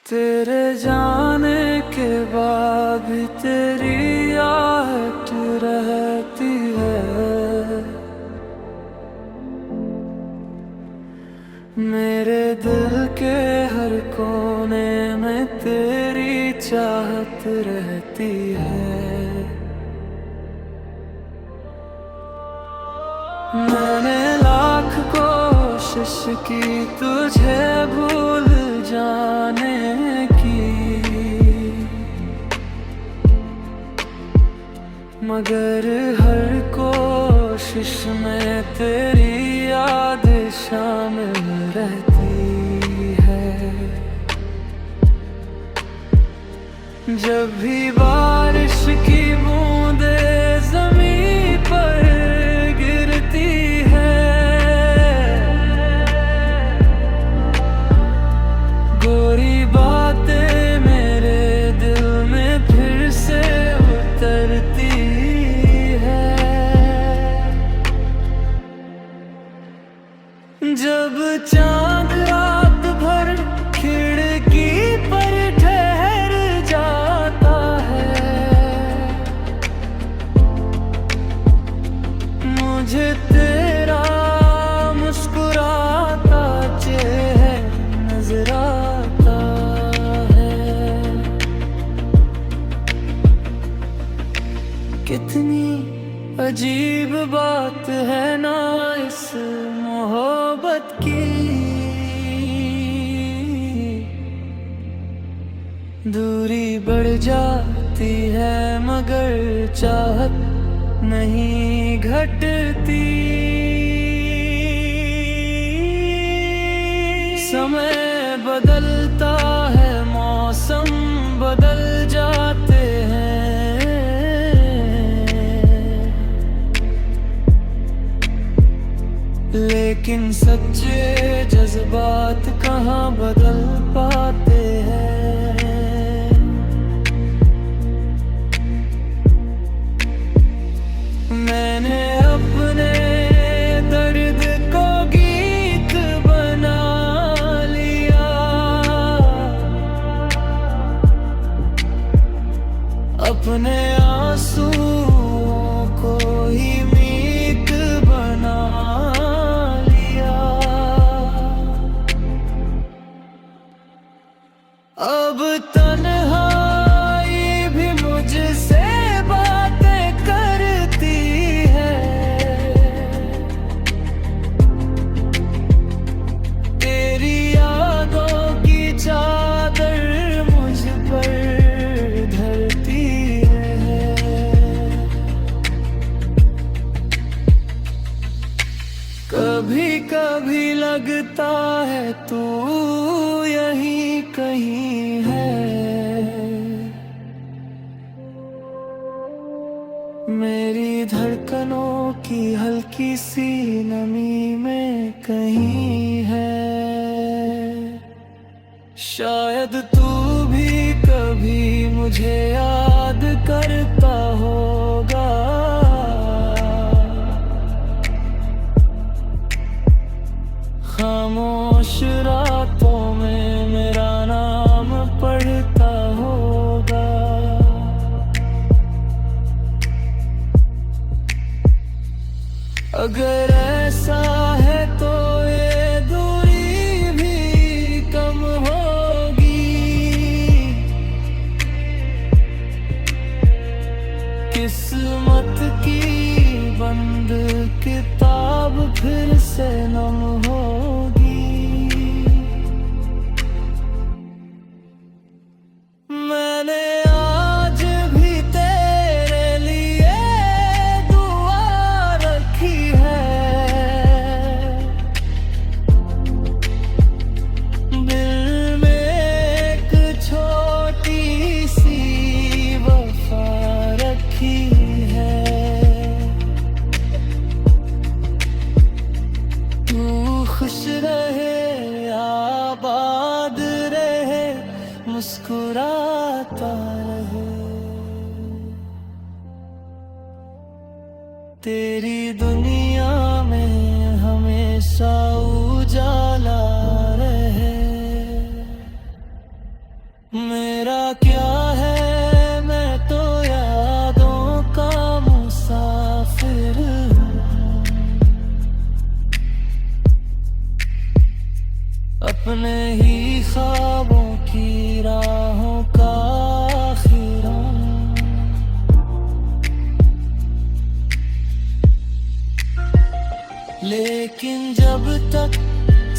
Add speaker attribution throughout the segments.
Speaker 1: तेरे जाने के बाद भी तेरी आहट रहती है। मेरे दिल के हर कोने में तेरी चाहत रहती है। मैंने लाख कोशिश की तुझे भूल जाने की, मगर हर कोशिश में तेरी याद शामिल रहती है। जब भी बारिश की बूंदे ज़मीं पर गिरती है, गोरी बातें मेरे दिल में फिर से उतरती है। जब चांद रात भर खिड़की पर ठहर जाता है, मुझे तेरा मुस्कुराता चेहरा नजर आता है। कितनी अजीब बात है ना इस मोहब्बत की, दूरी बढ़ जाती है मगर चाहत नहीं घटती। समय बदलता है, मौसम बदल जाते हैं, लेकिन सच्चे जज्बात कहाँ बदल पाते हैं। मैंने अपने दर्द को गीत बना लिया, अपने आंसुओं को ही मीत बना लिया। अब तन्हाई भी मुझसे बातें करती है, तेरी यादों की चादर मुझ पर धरती है। कभी कभी लगता है तू यहीं कहीं है, मेरी धड़कनों की हल्की सी नमी में कहीं है। शायद तू भी कभी मुझे याद करता होगा, खामोश रातों में मेरा नाम पढ़ता होगा। अगर ऐसा है तो ये दूरी भी कम होगी, किस्मत की बंद किताब फिर से नम होगी। मैंने आज भी तेरे लिए दुआ रखी है, दिल में एक छोटी सी वफा रखी है। तू खुश रहे, आबाद रहे, मुस्कुराता रहे, तेरी दुनिया में हमेशा उजाला रहे। लेकिन जब तक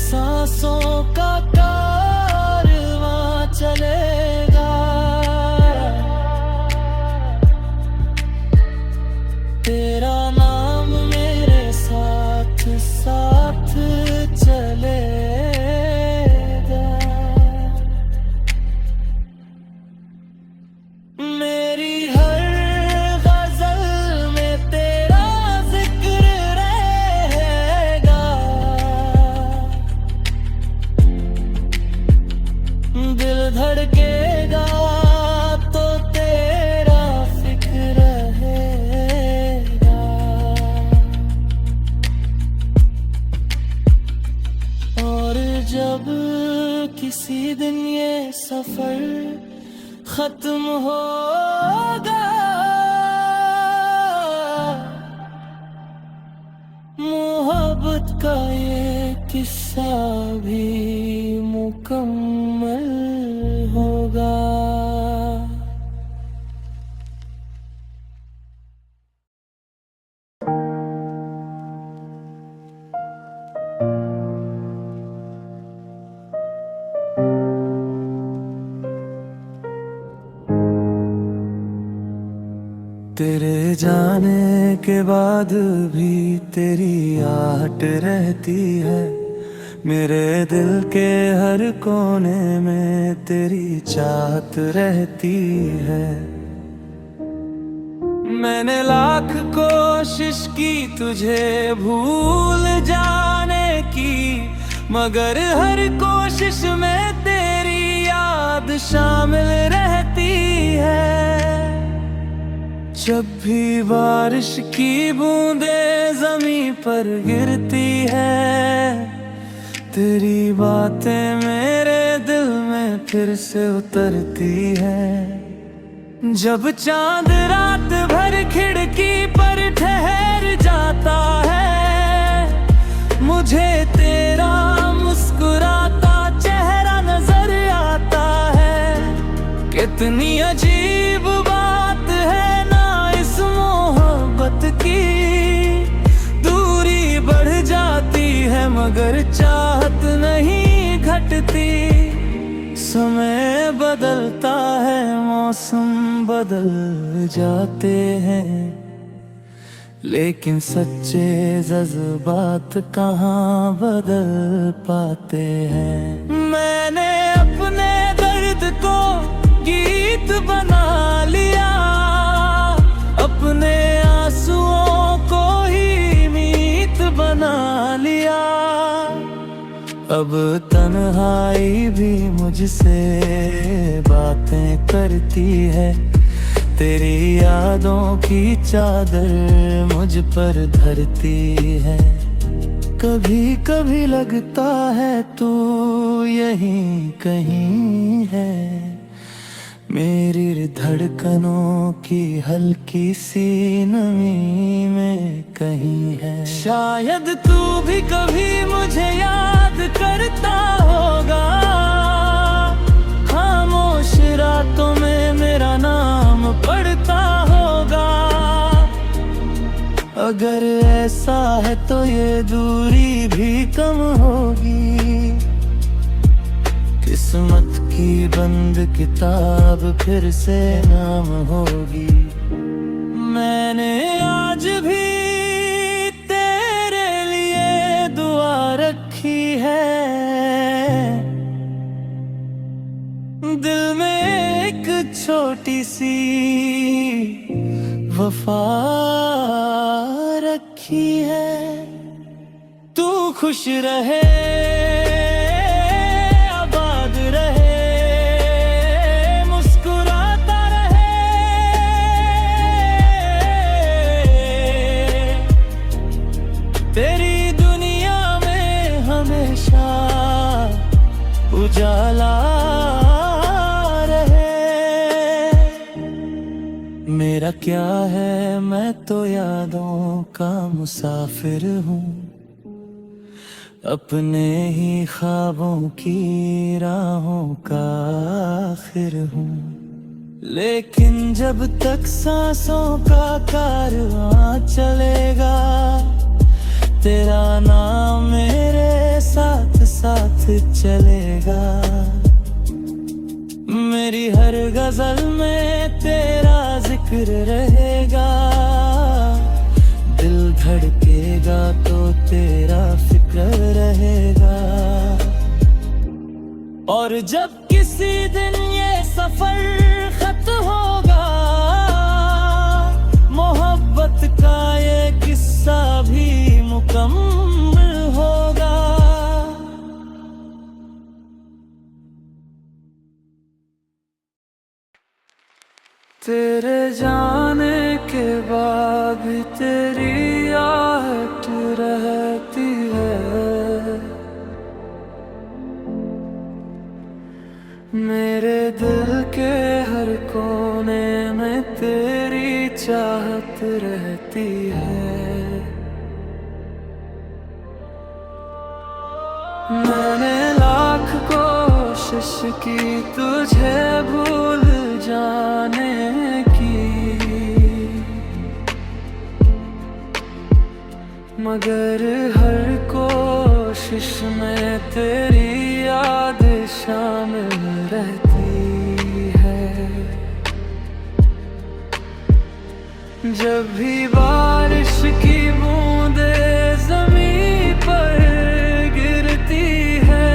Speaker 1: सांसों का कारवां चलेगा, तेरा नाम मेरे साथ साथ चलेगा। मेरी हर गजल में तेरा जिक्र रहेगा, दिल धड़केगा तो तेरा फिक्र रहेगा। और जब किसी दिन ये सफर खत्म होगा, मोहब्बत का ये किस्सा भी मुकम्मल होगा। तेरे जाने के बाद भी तेरी आहट रहती है, मेरे दिल के हर कोने में तेरी चाहत रहती है। मैंने लाख कोशिश की तुझे भूल जाने की, मगर हर कोशिश में तेरी याद शामिल रहती है। जब भी बारिश की बूंदें जमीन पर गिरती है, तेरी बातें मेरे दिल में फिर से उतरती है। जब चांद रात भर खिड़की पर ठहर जाता है, मुझे तेरा मुस्कुराता चेहरा नजर आता है। कितनी अजीब बात है की, दूरी बढ़ जाती है मगर चाहत नहीं घटती। समय बदलता है, मौसम बदल जाते हैं, लेकिन सच्चे जज्बात कहाँ बदल पाते हैं। मैंने अपने दर्द को गीत बना लिया, अपने आंसुओं को ही मीत बना लिया। अब तन्हाई भी मुझसे बातें करती है, तेरी यादों की चादर मुझ पर धरती है। कभी कभी लगता है तू यहीं कहीं है, मेरी धड़कनों की हल्की सी नमी में कहीं है। शायद तू भी कभी मुझे याद करता होगा, खामोश रातों में मेरा नाम पढ़ता होगा। अगर ऐसा है तो ये दूरी भी कम होगी, किस्मत की बंद किताब फिर से नाम होगी। मैंने आज भी तेरे लिए दुआ रखी है, दिल में एक छोटी सी वफा रखी है। तू खुश रहे, उजाला रहे। मेरा क्या है, मैं तो यादों का मुसाफिर हूँ, अपने ही ख्वाबों की राहों का आखिर हूँ। लेकिन जब तक सांसों का कारवां चलेगा, तेरा नाम मेरे साथ साथ चलेगा। मेरी हर गजल में तेरा जिक्र रहेगा। दिल धड़केगा तो तेरा फिक्र रहेगा। और जब किसी दिन ये सफर खत्म होगा, मोहब्बत का ये किस्सा भी मुकम्मल होगा। तेरे जाने के बाद भी तेरी आहट रहती है। मेरे दिल के हर कोने में तेरी चाहत रहती है। मैंने लाख कोशिश की तुझे भूल जाने की, मगर हर कोशिश में तेरी याद शामिल रहती है। जब भी बारिश की बूंदे ज़मीं पर गिरती है,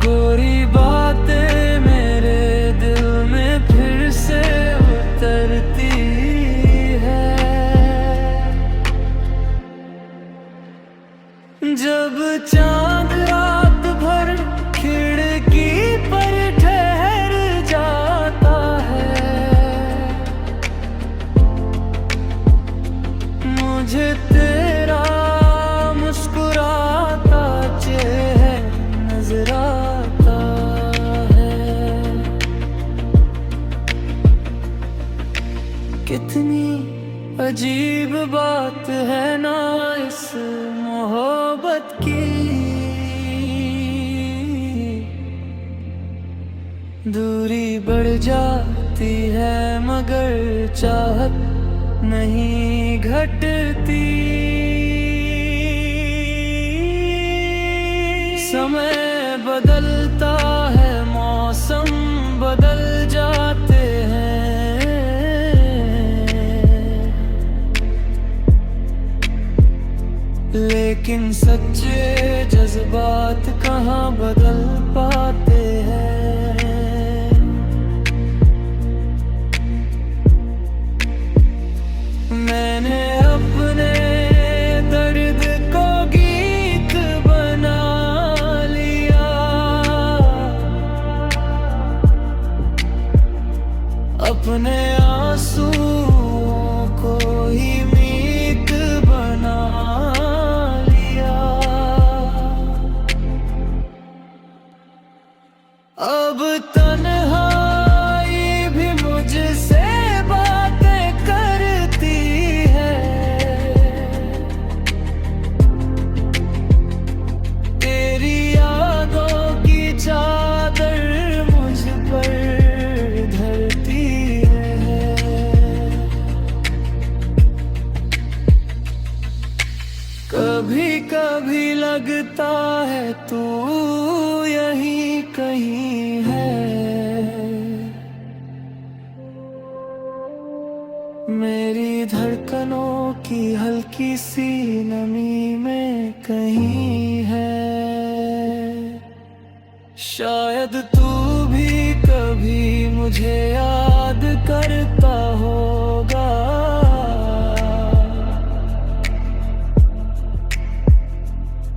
Speaker 1: गोरी बातें मेरे दिल में फिर से उतरती है। जब चांद रात भर खिड़की पर ठहर जाता है, मुझे तेरा मुस्कुराता चेहरा नजर आता है। कितनी अजीब बात है ना इस मोहब्बत की। दूरी बढ़ जाती है मगर चाहत नहीं घटती। समय बदलता है, मौसम बदल जाते हैं, लेकिन सच्चे जज्बात कहाँ बदल पाते हैं। मैंने अपने दर्द को गीत बना लिया, अपने आंसुओं को ही मीत बना लिया। अब तन्हाई भी मुझसे बातें करती है, तेरी यादों की चादर मुझ पर धरती है। कभी कभी लगता है तू यहीं कहीं है, मेरी धड़कनों की हल्की सी नमी में कहीं है। शायद तू भी कभी मुझे याद करता होगा,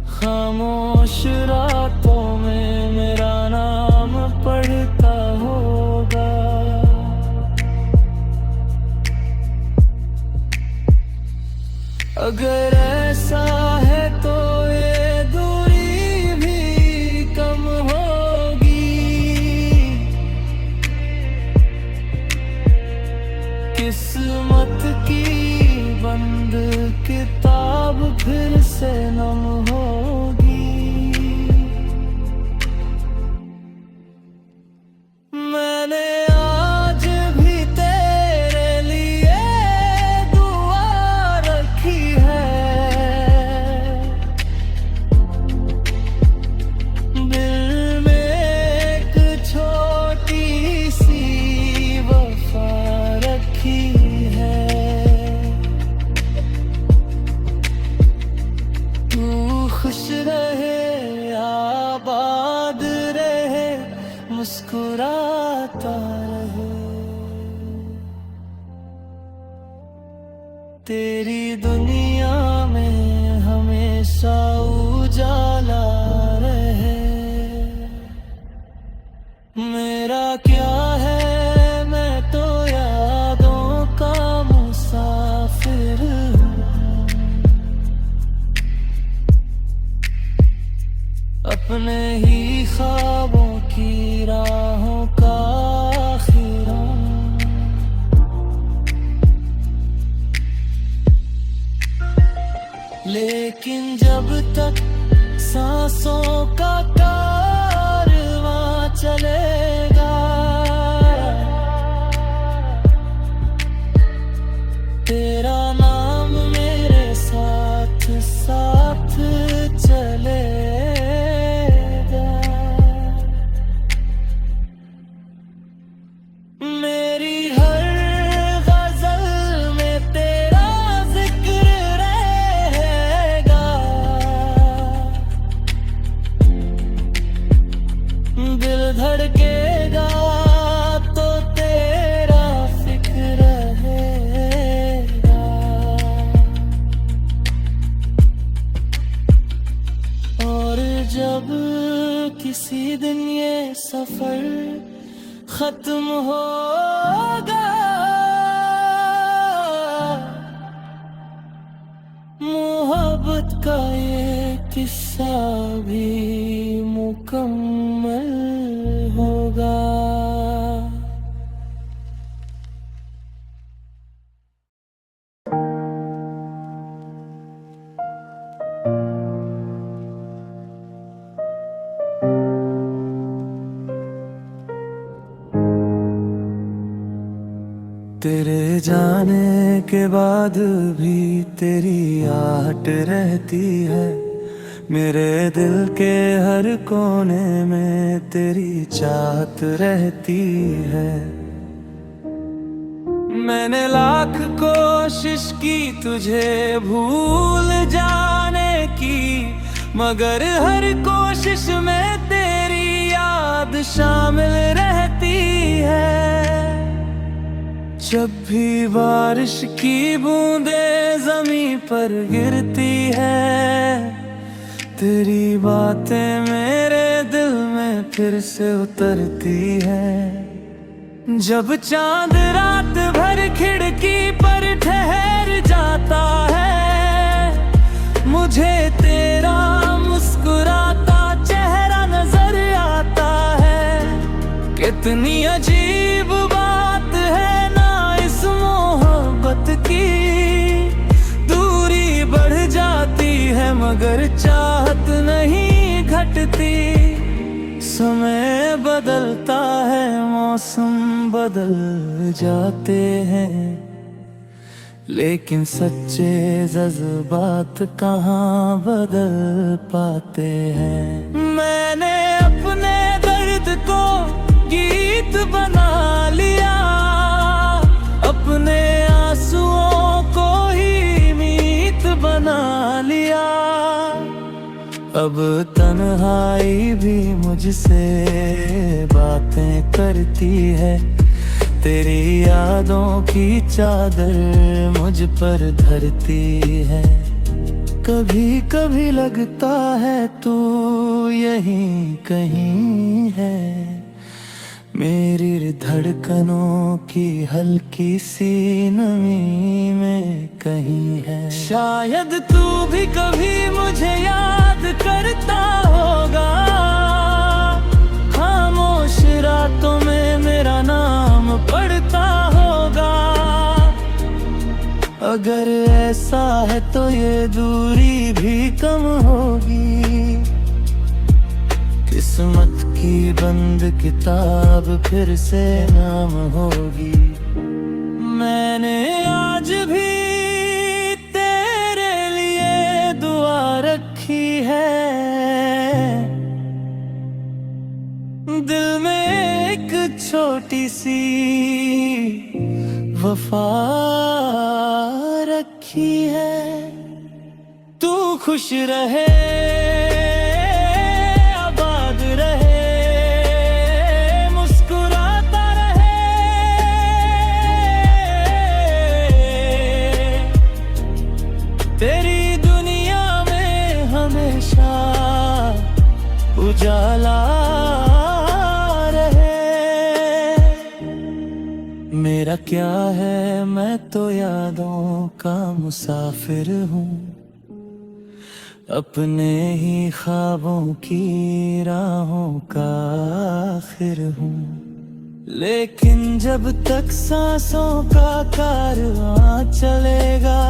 Speaker 1: खामोश रातों में मेरा नाम पढ़ता होगा। अगर ऐसा है तो ये दूरी भी कम होगी। किस्मत की बंद किताब फिर से नम होगी। मैंने आज भी तेरे लिए मुस्कुराता रहे। तेरी दुनिया में हमेशा उजाला रहे। मेरा क्या है, मैं तो यादों का मुसाफिर हूँ। अपने ही ख्वाबों की राहों का आखिर हूँ। लेकिन जब तक सांसों का कारवां चलेगा, तेरा नाम मेरे साथ साथ चलेगा। मेरी हर गजल में तेरा जिक्र रहेगा। दिल धड़केगा तो तेरा फिक्र रहेगा। और जब किसी दिन ये सफर खत्म होगा, मोहब्बत का ये किस्सा भी मुकम्मल होगा। तेरे जाने के बाद भी तेरी आहट रहती है। मेरे दिल के हर कोने में तेरी चाहत रहती है। मैंने लाख कोशिश की तुझे भूल जाने की, मगर हर कोशिश में तेरी याद शामिल रहती है। जब भी बारिश की बूंदें जमीन पर गिरती है, तेरी बातें मेरे दिल में फिर से उतरती है। जब चांद रात भर खिड़की पर ठहर जाता है, मुझे तेरा मुस्कुराता चेहरा नजर आता है। कितनी अजीब बात है ना इस मोहब्बत की, दूरी बढ़ जाती है मगर चाहत नहीं घटती। समय बदलता है, मौसम बदल जाते हैं, लेकिन सच्चे जज्बात कहाँ बदल पाते हैं। मैंने अपने दर्द को गीत बना लिया, अपने आंसुओं को ही मीत बना लिया। अब तन्हाई भी मुझसे बातें करती है, तेरी यादों की चादर मुझ पर धरती है। कभी कभी लगता है तू यहीं कहीं है, मेरी धड़कनों की हल्की सी नमी में कहीं है। शायद तू भी कभी मुझे याद करता होगा, खामोश रातों में मेरा नाम पढ़ता होगा। अगर ऐसा है तो ये दूरी भी कम होगी, किस्मत की बंद किताब फिर से नाम होगी। मैंने आज भी तेरे लिए दुआ रखी है, दिल में एक छोटी सी वफा रखी है। तू खुश रहे, आबाद रहे, उजाला रहे। मेरा क्या है, मैं तो यादों का मुसाफिर हूँ, अपने ही ख्वाबों की राहों का आखिर हूँ। लेकिन जब तक सांसों का कारवां चलेगा,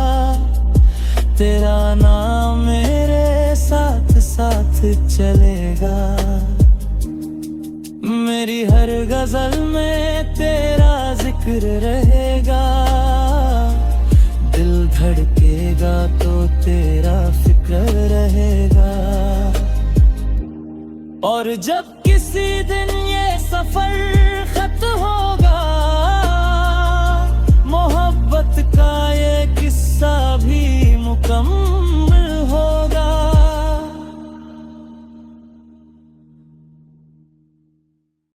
Speaker 1: तेरा नाम मेरे साथ साथ चलेगा। मेरी हर गजल में तेरा जिक्र रहेगा, दिल धड़केगा तो तेरा फिक्र रहेगा। और जब किसी दिन ये सफर खत्म होगा, मोहब्बत का ये किस्सा भी मुकम्मल